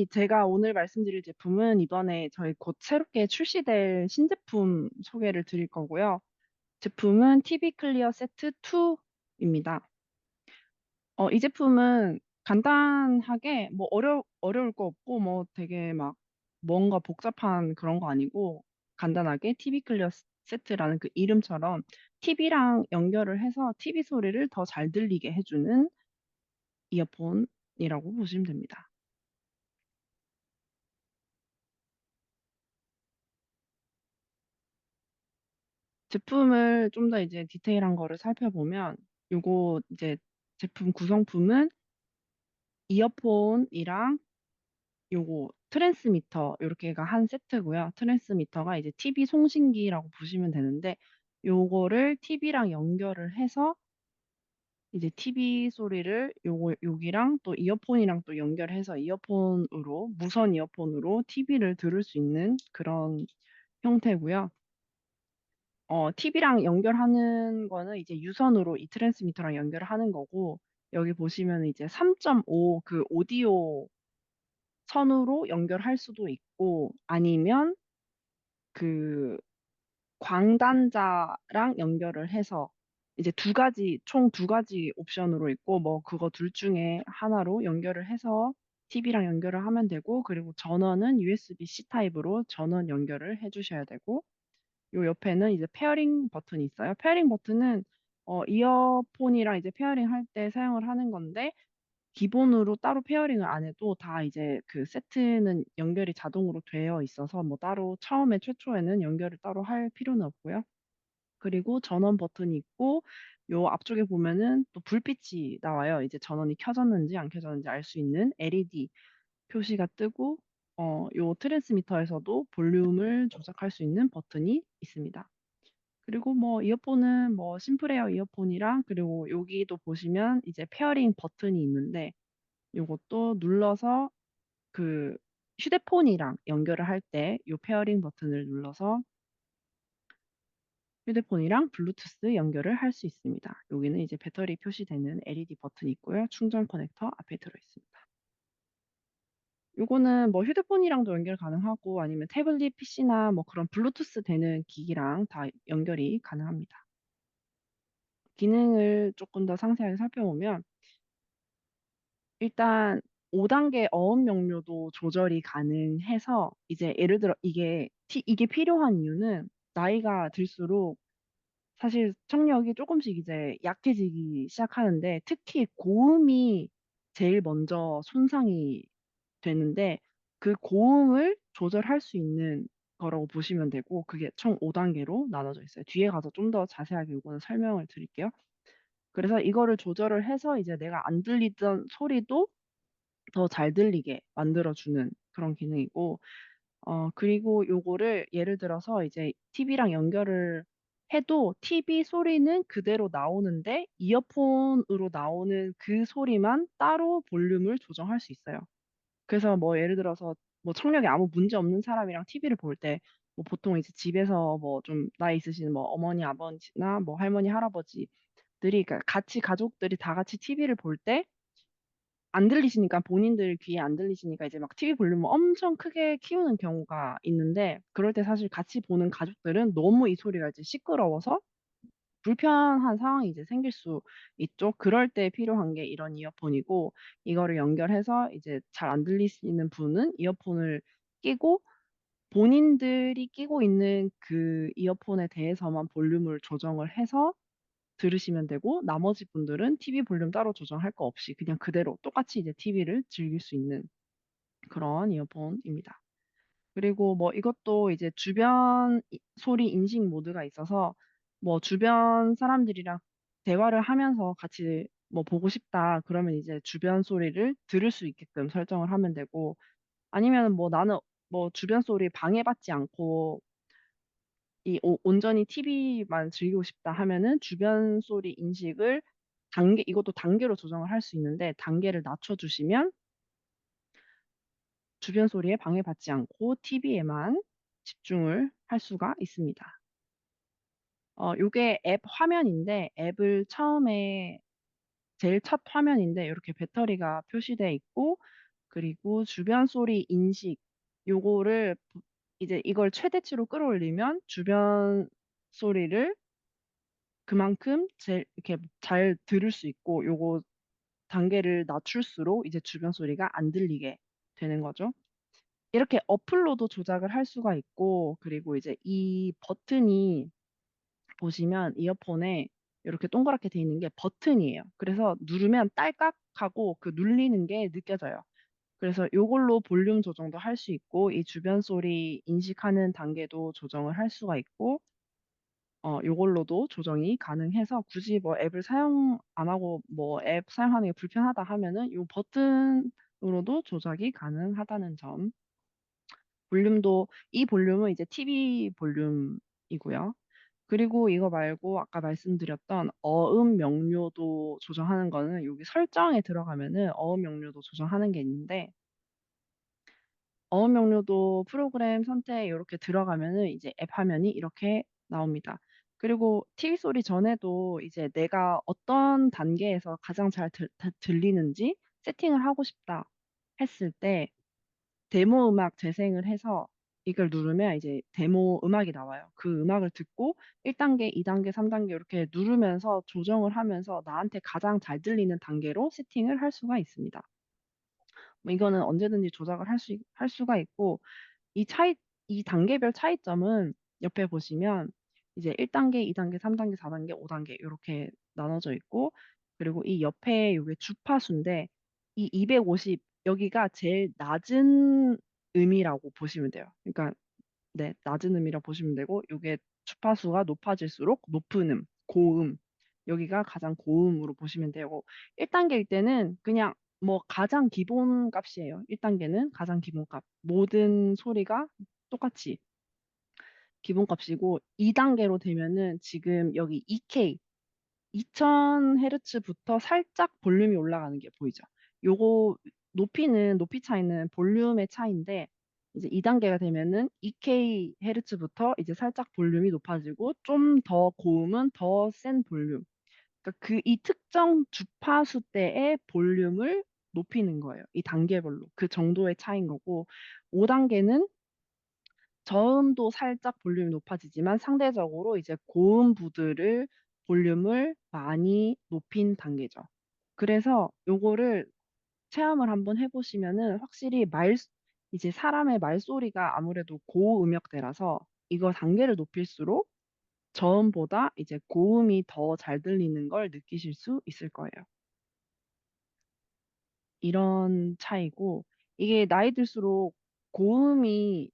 제가 오늘 말씀드릴 제품은 이번에 저희 곧 새롭게 출시될 신제품 소개를 드릴 거고요. 제품은 TV 클리어 세트 2입니다. 이 제품은 간단하게 뭐 어려울 거 없고 뭐 되게 막 뭔가 복잡한 그런 거 아니고 간단하게 TV 클리어 세트라는 그 이름처럼 TV랑 연결을 해서 TV 소리를 더 잘 들리게 해주는 이어폰이라고 보시면 됩니다. 제품을 좀 더 이제 디테일한 거를 살펴보면 요거 이제 제품 구성품은 이어폰이랑 요거 트랜스미터 요렇게가 한 세트고요. 트랜스미터가 이제 TV 송신기라고 보시면 되는데 요거를 TV랑 연결을 해서 이제 TV 소리를 요거 여기랑 또 이어폰이랑 또 연결해서 이어폰으로 무선 이어폰으로 TV를 들을 수 있는 그런 형태고요. TV랑 연결하는 거는 이제 유선으로 이 트랜스미터랑 연결을 하는 거고, 여기 보시면 이제 3.5 그 오디오 선으로 연결할 수도 있고, 아니면 그 광단자랑 연결을 해서 이제 총 두 가지 옵션으로 있고, 뭐 그거 둘 중에 하나로 연결을 해서 TV랑 연결을 하면 되고, 그리고 전원은 USB-C 타입으로 전원 연결을 해주셔야 되고, 요 옆에는 이제 페어링 버튼이 있어요. 페어링 버튼은 이어폰이랑 이제 페어링 할 때 사용을 하는 건데 기본으로 따로 페어링을 안 해도 다 이제 그 세트는 연결이 자동으로 되어 있어서 뭐 따로 처음에 최초에는 연결을 따로 할 필요는 없고요. 그리고 전원 버튼이 있고 요 앞쪽에 보면은 또 불빛이 나와요. 이제 전원이 켜졌는지 안 켜졌는지 알 수 있는 LED 표시가 뜨고 요 트랜스미터에서도 볼륨을 조작할 수 있는 버튼이 있습니다. 그리고 뭐 이어폰은 뭐 심플에어 이어폰이랑 그리고 여기도 보시면 이제 페어링 버튼이 있는데 요것도 눌러서 그 휴대폰이랑 연결을 할 때 요 페어링 버튼을 눌러서 휴대폰이랑 블루투스 연결을 할 수 있습니다. 여기는 이제 배터리 표시되는 LED 버튼이 있고요. 충전 커넥터 앞에 들어 있습니다. 요거는 뭐 휴대폰이랑도 연결 가능하고 아니면 태블릿 PC나 뭐 그런 블루투스 되는 기기랑 다 연결이 가능합니다. 기능을 조금 더 상세하게 살펴보면 일단 5단계 어음 명료도 조절이 가능해서 이제 예를 들어 이게 필요한 이유는 나이가 들수록 사실 청력이 조금씩 이제 약해지기 시작하는데 특히 고음이 제일 먼저 손상이 되는데 그 고음을 조절할 수 있는 거라고 보시면 되고 그게 총 5단계로 나눠져 있어요. 뒤에 가서 좀 더 자세하게 요거는 설명을 드릴게요. 그래서 이거를 조절을 해서 이제 내가 안 들리던 소리도 더 잘 들리게 만들어주는 그런 기능이고, 그리고 요거를 예를 들어서 이제 TV랑 연결을 해도 TV 소리는 그대로 나오는데 이어폰으로 나오는 그 소리만 따로 볼륨을 조정할 수 있어요. 그래서 뭐 예를 들어서 뭐 청력에 아무 문제 없는 사람이랑 TV를 볼 때, 뭐 보통 이제 집에서 뭐 좀 나이 있으신 뭐 어머니, 아버지나 뭐 할머니, 할아버지들이, 그러니까 같이 가족들이 다 같이 TV를 볼 때, 안 들리시니까 본인들 귀에 안 들리시니까 이제 막 TV 볼륨을 엄청 크게 키우는 경우가 있는데 그럴 때 사실 같이 보는 가족들은 너무 이 소리가 이제 시끄러워서 불편한 상황이 이제 생길 수 있죠. 그럴 때 필요한 게 이런 이어폰이고 이거를 연결해서 이제 잘 안 들리시는 분은 이어폰을 끼고 본인들이 끼고 있는 그 이어폰에 대해서만 볼륨을 조정을 해서 들으시면 되고 나머지 분들은 TV 볼륨 따로 조정할 거 없이 그냥 그대로 똑같이 이제 TV를 즐길 수 있는 그런 이어폰입니다. 그리고 뭐 이것도 이제 주변 소리 인식 모드가 있어서 뭐 주변 사람들이랑 대화를 하면서 같이 뭐 보고 싶다 그러면 이제 주변 소리를 들을 수 있게끔 설정을 하면 되고 아니면 뭐 나는 뭐 주변 소리 방해받지 않고 온전히 TV만 즐기고 싶다 하면은 주변 소리 인식을 이것도 단계로 조정을 할 수 있는데 단계를 낮춰주시면 주변 소리에 방해받지 않고 TV에만 집중을 할 수가 있습니다. 요게 앱 화면인데 앱을 처음에 제일 첫 화면인데 이렇게 배터리가 표시되어 있고 그리고 주변 소리 인식, 요거를 이제 이걸 최대치로 끌어올리면 주변 소리를 그만큼 이렇게 잘 들을 수 있고, 요거 단계를 낮출수록 이제 주변 소리가 안 들리게 되는 거죠. 이렇게 어플로도 조작을 할 수가 있고, 그리고 이제 이 버튼이 보시면 이어폰에 이렇게 동그랗게 돼 있는 게 버튼이에요. 그래서 누르면 딸깍하고 그 눌리는 게 느껴져요. 그래서 요걸로 볼륨 조정도 할 수 있고, 이 주변 소리 인식하는 단계도 조정을 할 수가 있고, 요걸로도 조정이 가능해서 굳이 뭐 앱을 사용 안 하고 뭐 앱 사용하는 게 불편하다 하면은 요 버튼으로도 조작이 가능하다는 점. 볼륨도 이 볼륨은 이제 TV 볼륨이고요. 그리고 이거 말고 아까 말씀드렸던 어음 명료도 조정하는 거는 여기 설정에 들어가면은 어음 명료도 조정하는 게 있는데, 어음 명료도 프로그램 선택 요렇게 들어가면은 이제 앱 화면이 이렇게 나옵니다. 그리고 TV 소리 전에도 이제 내가 어떤 단계에서 가장 잘 들리는지 세팅을 하고 싶다 했을 때 데모 음악 재생을 해서 이걸 누르면 이제 데모 음악이 나와요. 그 음악을 듣고 1 단계, 2 단계, 3 단계 이렇게 누르면서 조정을 하면서 나한테 가장 잘 들리는 단계로 세팅을 할 수가 있습니다. 뭐 이거는 언제든지 조작을 할 수가 있고, 이 단계별 차이점은 옆에 보시면 이제 1 단계, 2 단계, 3 단계, 4 단계, 5 단계 요렇게 나눠져 있고, 그리고 이 옆에 요게 주파수인데 이 250 여기가 제일 낮은 음이라고 보시면 돼요. 그러니까 네, 낮은 음이라고 보시면 되고, 요게 주파수가 높아질수록 높은 음, 고음, 여기가 가장 고음으로 보시면 되고, 1 단계일 때는 그냥 뭐 가장 기본 값이에요. 1 단계는 가장 기본 값. 모든 소리가 똑같이 기본 값이고, 2 단계로 되면은 지금 여기 2K 2000 헤르츠부터 살짝 볼륨이 올라가는 게 보이죠? 요거 높이 차이는 볼륨의 차이인데, 이제 2 단계가 되면은 2K 헤르츠부터 이제 살짝 볼륨이 높아지고 좀 더 고음은 더 센 볼륨. 그러니까 이 특정 주파수대의 볼륨을 높이는 거예요. 이 단계별로. 그 정도의 차이인 거고, 5 단계는 저음도 살짝 볼륨이 높아지지만 상대적으로 이제 고음부들을 볼륨을 많이 높인 단계죠. 그래서 요거를 체험을 한번 해 보시면은 확실히 이제 사람의 말소리가 아무래도 고음역대라서 이거 단계를 높일수록 저음보다 이제 고음이 더 잘 들리는 걸 느끼실 수 있을 거예요. 이런 차이고, 이게 나이 들수록 고음이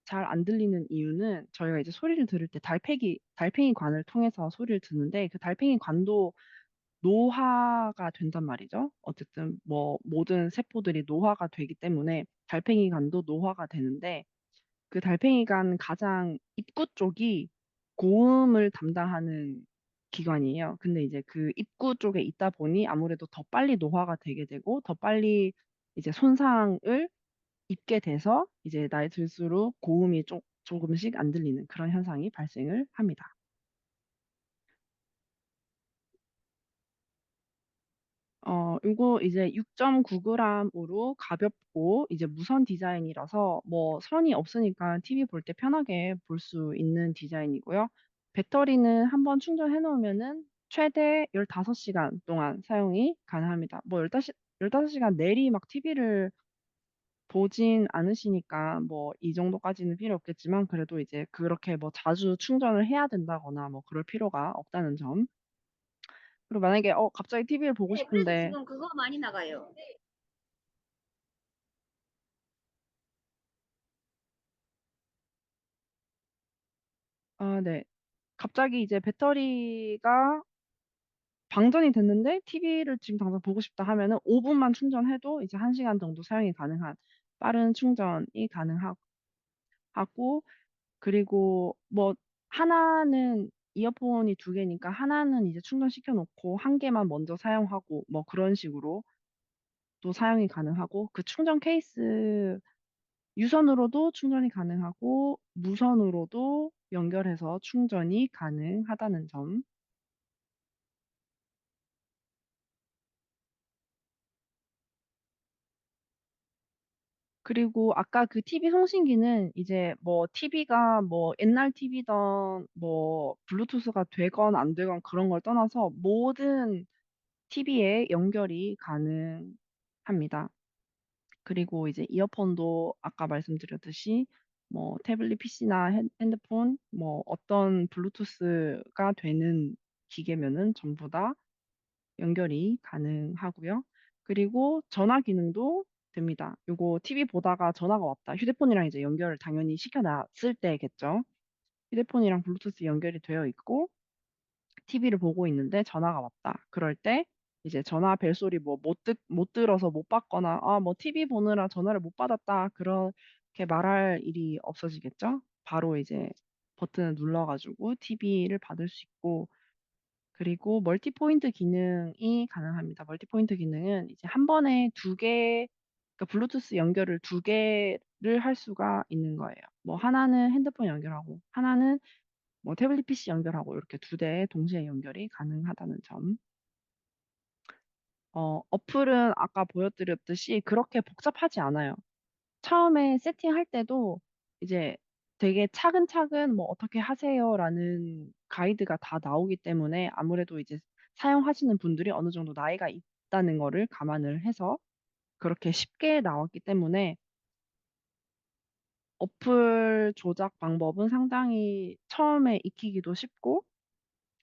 잘 안 들리는 이유는 저희가 이제 소리를 들을 때 달팽이 관을 통해서 소리를 듣는데, 그 달팽이 관도 노화가 된단 말이죠. 어쨌든 뭐 모든 세포들이 노화가 되기 때문에 달팽이 관도 노화가 되는데, 그 달팽이 관 가장 입구 쪽이 고음을 담당하는 기관이에요. 근데 이제 그 입구 쪽에 있다 보니 아무래도 더 빨리 노화가 되게 되고 더 빨리 이제 손상을 입게 돼서 이제 나이 들수록 고음이 조금씩 안 들리는 그런 현상이 발생을 합니다. 요거 이제 6.9 그램으로 가볍고 이제 무선 디자인이라서 뭐 선이 없으니까 TV 볼 때 편하게 볼 수 있는 디자인이고요. 배터리는 한번 충전해 놓으면은 최대 15 시간 동안 사용이 가능합니다. 뭐 15 시간 내리 막 TV를 보진 않으시니까 뭐 이 정도까지는 필요 없겠지만, 그래도 이제 그렇게 뭐 자주 충전을 해야 된다거나 뭐 그럴 필요가 없다는 점. 그리고 만약에 갑자기 TV를 보고 네, 그래서 싶은데. 지금 그거 많이 나가요. 아 네. 갑자기 이제 배터리가 방전이 됐는데 TV를 지금 당장 보고 싶다 하면은 5 분만 충전해도 이제 1 시간 정도 사용이 가능한 빠른 충전이 하고, 그리고 뭐 하나는 이어폰이 2 개니까 하나는 이제 충전시켜 놓고 1 개만 먼저 사용하고 뭐 그런 식으로 또 사용이 가능하고, 그 충전 케이스 유선으로도 충전이 가능하고 무선으로도 연결해서 충전이 가능하다는 점. 그리고 아까 그 TV 송신기는 이제 뭐 TV가 뭐 옛날 TV든 뭐 블루투스가 되건 안 되건 그런 걸 떠나서 모든 TV에 연결이 가능합니다. 그리고 이제 이어폰도 아까 말씀드렸듯이 뭐 태블릿 PC나 핸드폰 뭐 어떤 블루투스가 되는 기계면은 전부 다 연결이 가능하고요. 그리고 전화 기능도 됩니다. 요거 TV 보다가 전화가 왔다. 휴대폰이랑 이제 연결을 당연히 시켜 놨을 때겠죠. 휴대폰이랑 블루투스 연결이 되어 있고 TV를 보고 있는데 전화가 왔다. 그럴 때 이제 전화 벨소리 뭐 못 들어서 못 받거나 아, 뭐 TV 보느라 전화를 못 받았다. 그렇게 말할 일이 없어지겠죠. 바로 이제 버튼을 눌러가지고 TV를 받을 수 있고 그리고 멀티 포인트 기능이 가능합니다. 멀티 포인트 기능은 이제 한 번에 두 개, 그러니까 블루투스 연결을 두 개를 할 수가 있는 거예요. 뭐 하나는 핸드폰 연결하고 하나는 뭐 태블릿 PC 연결하고 이렇게 두 대 동시에 연결이 가능하다는 점. 어플은 아까 보여드렸듯이 그렇게 복잡하지 않아요. 처음에 세팅할 때도 이제 되게 차근차근 뭐 "어떻게 하세요."라는 가이드가 다 나오기 때문에 아무래도 이제 사용하시는 분들이 어느 정도 나이가 있다는 거를 감안을 해서 그렇게 쉽게 나왔기 때문에 어플 조작 방법은 상당히 처음에 익히기도 쉽고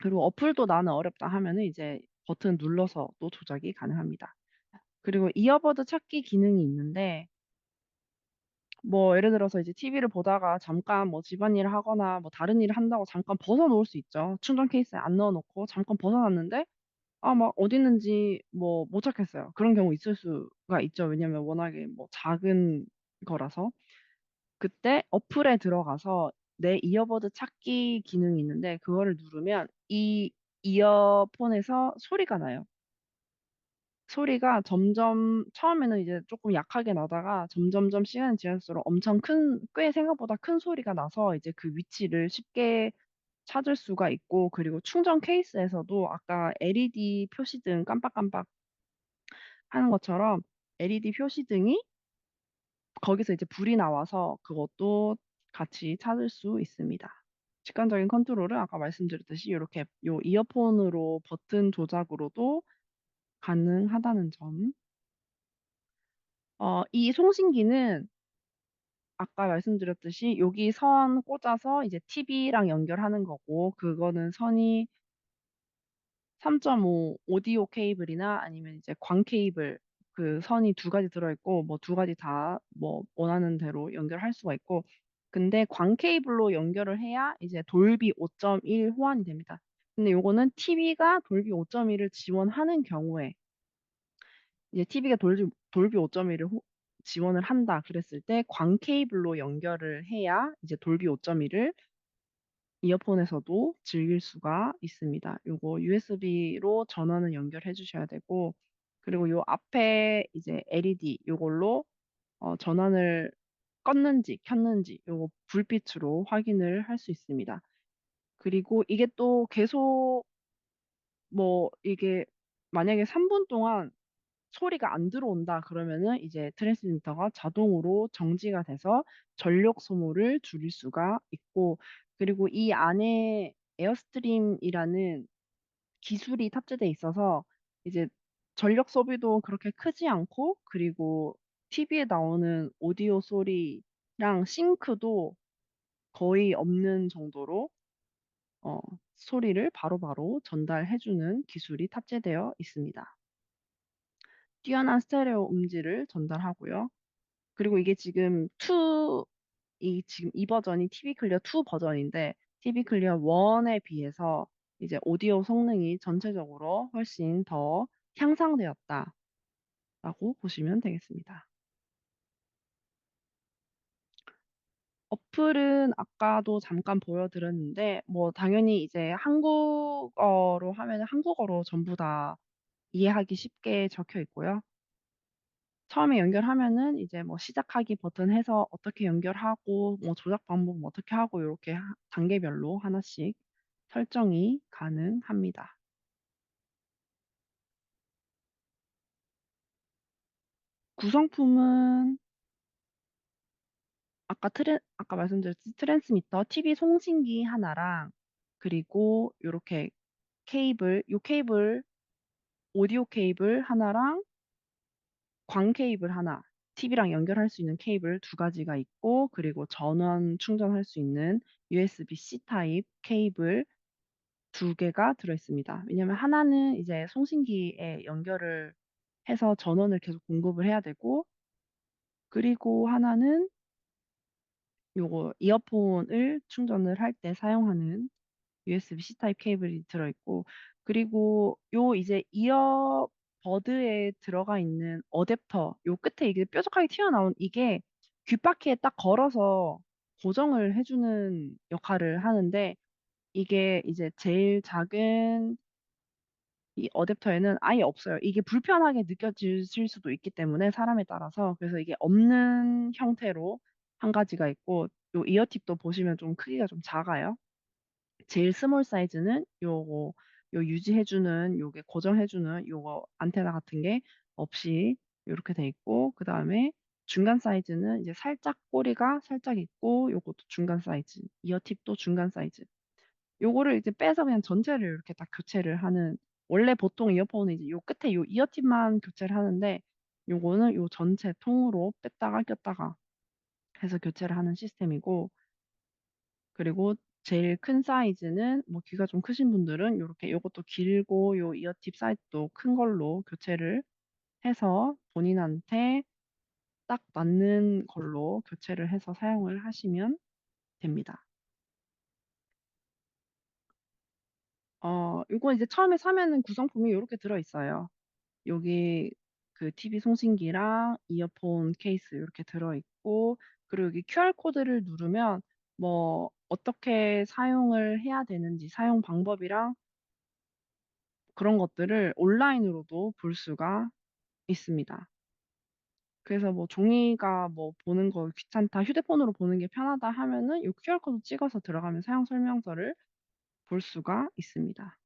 그리고 어플도 '나는 어렵다.' 하면은 이제 버튼 눌러서도 조작이 가능합니다. 그리고 이어버드 찾기 기능이 있는데 뭐 예를 들어서 이제 TV를 보다가 잠깐 뭐 집안일을 하거나 뭐 다른 일을 한다고 잠깐 벗어 놓을 수 있죠. 충전 케이스에 안 넣어 놓고 잠깐 벗어 놨는데 아 막 어디 있는지 뭐 못 찾겠어요. 그런 경우 있을 수가 있죠. 왜냐면 워낙에 뭐 작은 거라서. 그때 어플에 들어가서 내 이어버드 찾기 기능이 있는데 그거를 누르면 이 이어폰에서 소리가 나요. 소리가 점점 처음에는 이제 쪼끔 약하게 나다가 점점점 시간이 지날수록 엄청 큰 꽤 생각보다 큰 소리가 나서 이제 그 위치를 쉽게 찾을 수가 있고 그리고 충전 케이스에서도 아까 LED 표시등 깜빡깜빡 하는 것처럼 LED 표시등이 거기서 이제 불이 나와서 그것도 같이 찾을 수 있습니다. 직관적인 컨트롤은 아까 말씀드렸듯이 요렇게 요 이어폰으로 버튼 조작으로도 가능하다는 점. 이 송신기는 아까 말씀드렸듯이 여기 선 꽂아서 이제 TV랑 연결하는 거고 그거는 선이 3.5 오디오 케이블이나 아니면 이제 광 케이블 그 선이 두 가지 들어 있고 뭐 두 가지 다 뭐 원하는 대로 연결할 수가 있고 근데 광 케이블로 연결을 해야 이제 돌비 5.1 호환이 됩니다. 근데 요거는 TV가 돌비 5.1을 지원하는 경우에 이제 TV가 돌비 5.1을 지원을 한다 그랬을 때 광 케이블로 연결을 해야 이제 돌비 5.1을 이어폰에서도 즐길 수가 있습니다. 요거 USB로 전원을 연결해 주셔야 되고 그리고 요 앞에 이제 LED 요걸로 전원을 껐는지 켰는지 요거 불빛으로 확인을 할 수 있습니다. 그리고 이게 또 계속 뭐 이게 만약에 3분 동안 소리가 안 들어온다 그러면은 이제 트랜스미터가 자동으로 정지가 돼서 전력 소모를 줄일 수가 있고 그리고 이 안에 에어스트림이라는 기술이 탑재돼 있어서 이제 전력 소비도 그렇게 크지 않고 그리고 TV에 나오는 오디오 소리랑 싱크도 거의 없는 정도로 어 소리를 바로바로 전달해 주는 기술이 탑재되어 있습니다. 뛰어난 스테레오 음질을 전달하고요. 그리고 이게 지금 2 이 지금 이 버전이 TV 클리어 2 버전인데 TV 클리어 1에 비해서 이제 오디오 성능이 전체적으로 훨씬 더 향상되었다라고 보시면 되겠습니다. 어플은 아까도 잠깐 보여드렸는데 뭐 당연히 이제 한국어로 하면은 한국어로 전부 다 이해하기 쉽게 적혀 있고요. 처음에 연결하면은 이제 뭐 시작하기 버튼 해서 어떻게 연결하고 뭐 조작 방법 어떻게 하고 요렇게 단계별로 하나씩 설정이 가능합니다. 구성품은 아까 말씀드렸듯이 트랜스미터, TV 송신기 하나랑 그리고 요렇게 케이블, 오디오 케이블 하나랑 광 케이블 하나, TV랑 연결할 수 있는 케이블 두 가지가 있고, 그리고 전원 충전할 수 있는 USB-C 타입 케이블 두 개가 들어있습니다. 왜냐면 하나는 이제 송신기에 연결을 해서 전원을 계속 공급을 해야 되고, 그리고 하나는 요거 이어폰을 충전을 할 때 사용하는 USB-C 타입 케이블이 들어있고, 그리고 요 이제 이어버드에 들어가 있는 어댑터, 요 끝에 이게 뾰족하게 튀어나온 이게 귓바퀴에 딱 걸어서 고정을 해주는 역할을 하는데, 이게 이제 제일 작은 이 어댑터에는 아예 없어요. 이게 불편하게 느껴지실 수도 있기 때문에 사람에 따라서, 그래서 이게 없는 형태로 한 가지가 있고, 요 이어팁도 보시면 좀 크기가 좀 작아요. 제일 스몰 사이즈는 요거, 요 유지해주는 요게 고정해주는 요거 안테나 같은 게 없이 요렇게 돼 있고, 그 다음에 중간 사이즈는 이제 살짝 꼬리가 살짝 있고, 요것도 중간 사이즈, 이어팁도 중간 사이즈. 요거를 이제 빼서 그냥 전체를 이렇게 딱 교체를 하는, 원래 보통 이어폰은 이제 요 끝에 요 이어팁만 교체를 하는데, 요거는 요 전체 통으로 뺐다가 꼈다가 해서 교체를 하는 시스템이고, 그리고 제일 큰 사이즈는 뭐 귀가 좀 크신 분들은 요렇게 요것도 길고 요 이어팁 사이즈도 큰 걸로 교체를 해서 본인한테 딱 맞는 걸로 교체를 해서 사용을 하시면 됩니다. 요거 이제 처음에 사면은 구성품이 요렇게 들어있어요. 여기 그 TV 송신기랑 이어폰 케이스 이렇게 들어있고, 그리고 여기 QR코드를 누르면 뭐 어떻게 사용을 해야 되는지 사용 방법이랑 그런 것들을 온라인으로도 볼 수가 있습니다. 그래서 뭐 종이가 뭐 보는 거 귀찮다, 휴대폰으로 보는 게 편하다 하면은 요 QR코드 찍어서 들어가면 사용 설명서를 볼 수가 있습니다.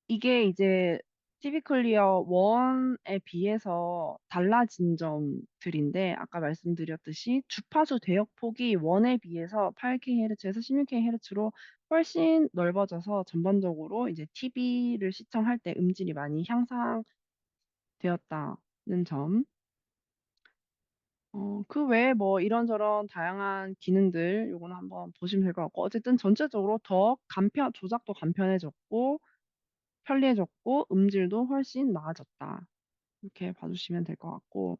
이게 이제 TV 클리어 1에 비해서 달라진 점들인데, 아까 말씀드렸듯이 주파수 대역폭이 1에 비해서 8kHz에서 16kHz로 훨씬 넓어져서 전반적으로 이제 TV를 시청할 때 음질이 많이 향상되었다는 점. 그 외에 뭐 이런저런 다양한 기능들 요거는 한번 보시면 될 것 같고, 어쨌든 전체적으로 더 조작도 간편해졌고 편리해졌고 음질도 훨씬 나아졌다. 이렇게 봐주시면 될 것 같고,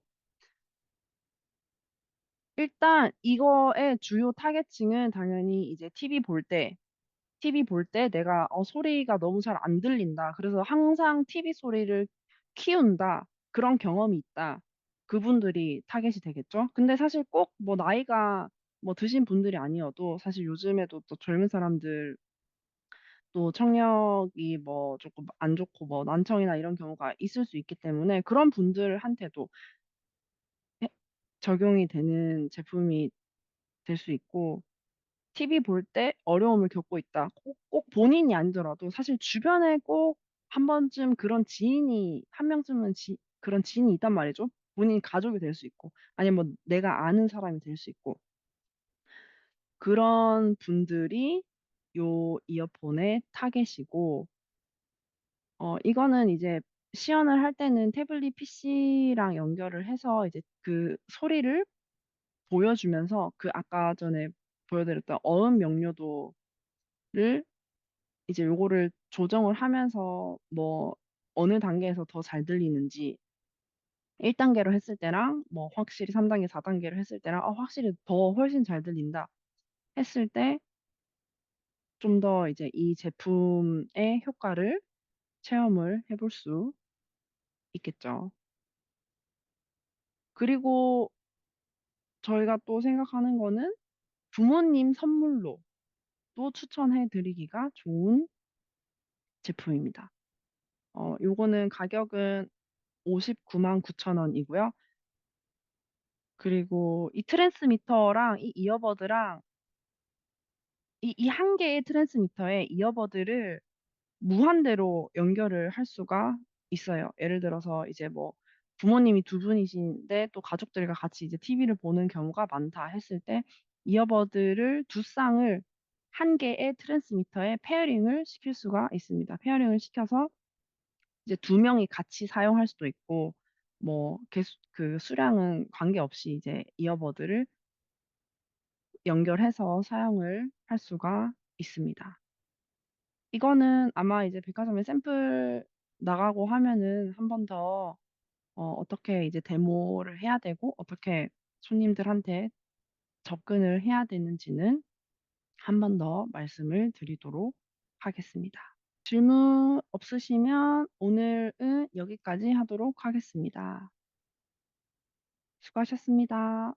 일단 이거의 주요 타겟층은 당연히 이제 TV 볼 때 내가 소리가 너무 잘 안 들린다. 그래서 항상 TV 소리를 키운다. 그런 경험이 있다. 그분들이 타겟이 되겠죠. 근데 사실 꼭 뭐 나이가 뭐 드신 분들이 아니어도 사실 요즘에도 또 젊은 사람들 또 청력이 뭐 조금 안 좋고 뭐 난청이나 이런 경우가 있을 수 있기 때문에 그런 분들한테도 해- 적용이 되는 제품이 될 수 있고, TV 볼 때 어려움을 겪고 있다. 꼭 본인이 아니더라도 사실 주변에 꼭 한 번쯤 그런 지인이 한 명쯤은 그런 지인이 있단 말이죠. 본인 가족이 될 수 있고 아니면 뭐 내가 아는 사람이 될 수 있고, 그런 분들이 요 이어폰의 타겟이고, 이거는 이제 시연을 할 때는 태블릿 PC랑 연결을 해서 이제 그 소리를 보여주면서 그 아까 전에 보여드렸던 어음 명료도를 이제 요거를 조정을 하면서 뭐 어느 단계에서 더 잘 들리는지, 1단계로 했을 때랑 뭐 확실히 3단계, 4단계로 했을 때랑 확실히 더 훨씬 잘 들린다 했을 때 좀 더 이제 이 제품의 효과를 체험을 해볼 수 있겠죠. 그리고 저희가 또 생각하는 거는 부모님 선물로 또 추천해 드리기가 좋은 제품입니다. 요거는 가격은 59만 9천 원이고요. 그리고 이 트랜스미터랑 이 이어버드랑 이 한 개의 트랜스미터에 이어버드를 무한대로 연결을 할 수가 있어요. 예를 들어서 이제 뭐 부모님이 두 분이신데 또 가족들과 같이 이제 TV를 보는 경우가 많다 했을 때 이어버드를 두 쌍을 한 개의 트랜스미터에 페어링을 시킬 수가 있습니다. 페어링을 시켜서 이제 두 명이 같이 사용할 수도 있고 뭐 개수 그 수량은 관계없이 이제 이어버드를 연결해서 사용을 할 수가 있습니다. 이거는 아마 이제 백화점에 샘플 나가고 하면은 한 번 더 어떻게 이제 데모를 해야 되고 어떻게 손님들한테 접근을 해야 되는지는 한 번 더 말씀을 드리도록 하겠습니다. 질문 없으시면 오늘은 여기까지 하도록 하겠습니다. 수고하셨습니다.